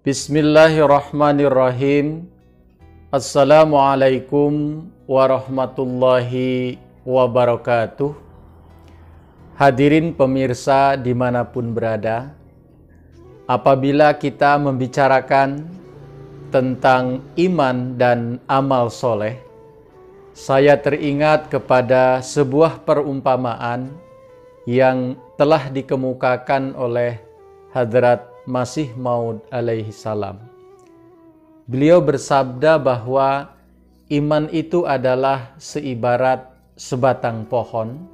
Bismillahirrahmanirrahim. Assalamualaikum warahmatullahi wabarakatuh. Hadirin pemirsa dimanapun berada, apabila kita membicarakan tentang iman dan amal soleh, saya teringat kepada sebuah perumpamaan yang telah dikemukakan oleh Hadrat Masih Maud alaihi salam. Beliau bersabda bahwa iman itu adalah seibarat sebatang pohon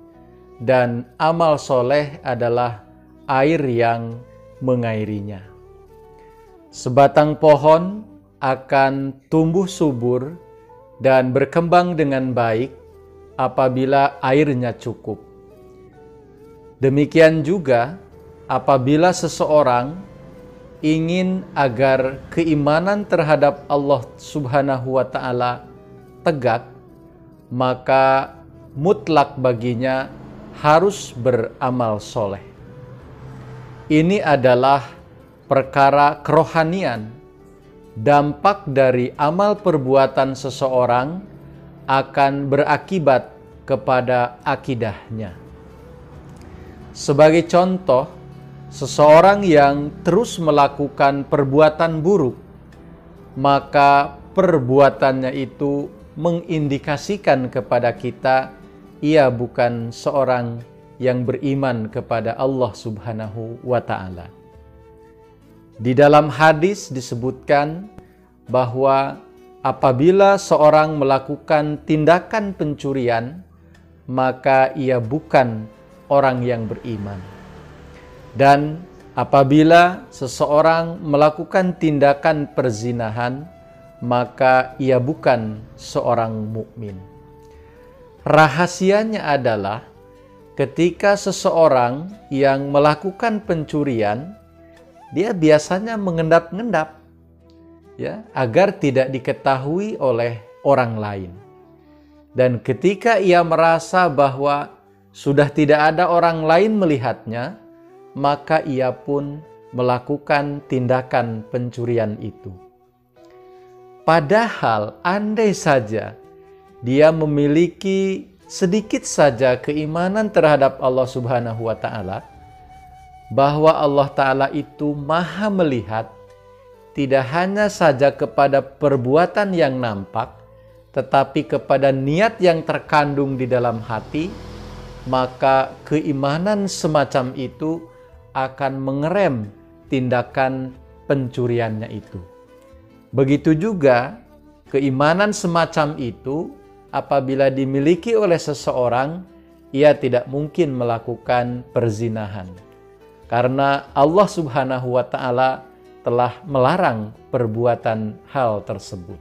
dan amal soleh adalah air yang mengairinya. Sebatang pohon akan tumbuh subur dan berkembang dengan baik apabila airnya cukup. Demikian juga apabila seseorang ingin agar keimanan terhadap Allah Subhanahu wa Ta'ala tegak, maka mutlak baginya harus beramal soleh. Ini adalah perkara kerohanian. Dampak dari amal perbuatan seseorang akan berakibat kepada akidahnya. Sebagai contoh, seseorang yang terus melakukan perbuatan buruk, maka perbuatannya itu mengindikasikan kepada kita ia bukan seorang yang beriman kepada Allah Subhanahu wa Ta'ala. Di dalam hadis disebutkan bahwa apabila seorang melakukan tindakan pencurian, maka ia bukan orang yang beriman. Dan apabila seseorang melakukan tindakan perzinahan, maka ia bukan seorang mukmin. Rahasianya adalah ketika seseorang yang melakukan pencurian, dia biasanya mengendap-endap, ya, agar tidak diketahui oleh orang lain. Dan ketika ia merasa bahwa sudah tidak ada orang lain melihatnya, maka ia pun melakukan tindakan pencurian itu. Padahal andai saja dia memiliki sedikit saja keimanan terhadap Allah Subhanahu wa Ta'ala, bahwa Allah Ta'ala itu maha melihat tidak hanya saja kepada perbuatan yang nampak, tetapi kepada niat yang terkandung di dalam hati, maka keimanan semacam itu akan mengerem tindakan pencuriannya itu. Begitu juga keimanan semacam itu apabila dimiliki oleh seseorang, ia tidak mungkin melakukan perzinahan. Karena Allah Subhanahu wa Ta'ala telah melarang perbuatan hal tersebut.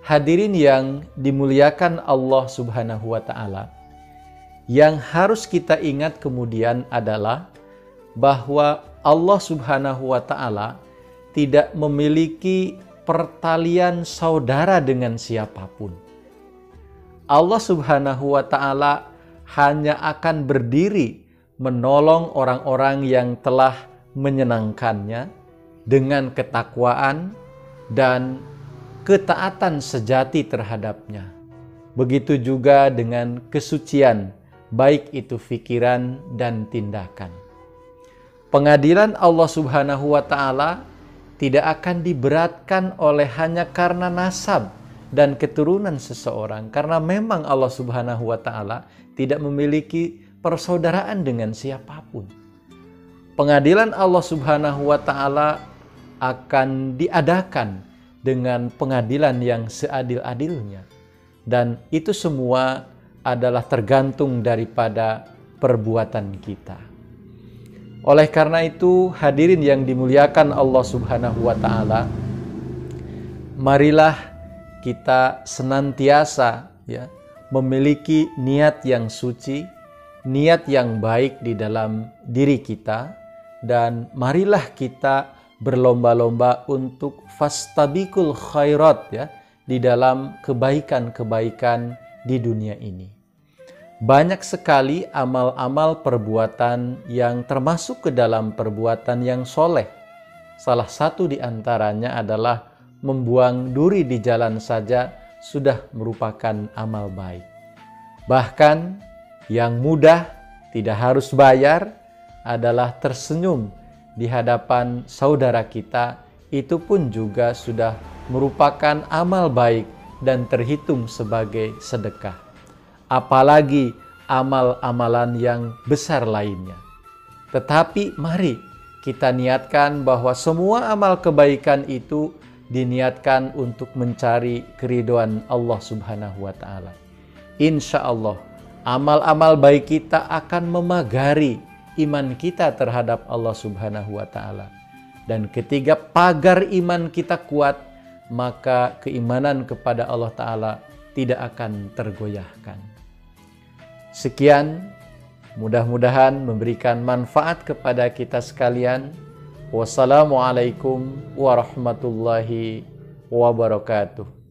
Hadirin yang dimuliakan Allah Subhanahu wa Ta'ala, yang harus kita ingat kemudian adalah bahwa Allah Subhanahu wa Ta'ala tidak memiliki pertalian saudara dengan siapapun. Allah Subhanahu wa Ta'ala hanya akan berdiri menolong orang-orang yang telah menyenangkannya dengan ketakwaan dan ketaatan sejati terhadapnya. Begitu juga dengan kesucian, baik itu pikiran dan tindakan. Pengadilan Allah Subhanahu wa Ta'ala tidak akan diberatkan oleh hanya karena nasab dan keturunan seseorang, karena memang Allah Subhanahu wa Ta'ala tidak memiliki persaudaraan dengan siapapun. Pengadilan Allah Subhanahu wa Ta'ala akan diadakan dengan pengadilan yang seadil-adilnya, dan itu semua adalah tergantung daripada perbuatan kita. Oleh karena itu, hadirin yang dimuliakan Allah Subhanahu wa Ta'ala, marilah kita senantiasa memiliki niat yang suci, niat yang baik di dalam diri kita, dan marilah kita berlomba-lomba untuk fastabiqul khairat di dalam kebaikan-kebaikan di dunia ini. Banyak sekali amal-amal perbuatan yang termasuk ke dalam perbuatan yang soleh, Salah satu di antaranya adalah membuang duri di jalan saja sudah merupakan amal baik. Bahkan yang mudah, tidak harus bayar, adalah tersenyum di hadapan saudara kita. Itu pun juga sudah merupakan amal baik dan terhitung sebagai sedekah. Apalagi amal-amalan yang besar lainnya. Tetapi mari kita niatkan bahwa semua amal kebaikan itu diniatkan untuk mencari keridhaan Allah Subhanahu wa Ta'ala. Insya Allah, amal-amal baik kita akan memagari iman kita terhadap Allah Subhanahu wa Ta'ala. Dan ketika pagar iman kita kuat, maka keimanan kepada Allah Ta'ala tidak akan tergoyahkan. Sekian, mudah-mudahan memberikan manfaat kepada kita sekalian. Wassalamualaikum warahmatullahi wabarakatuh.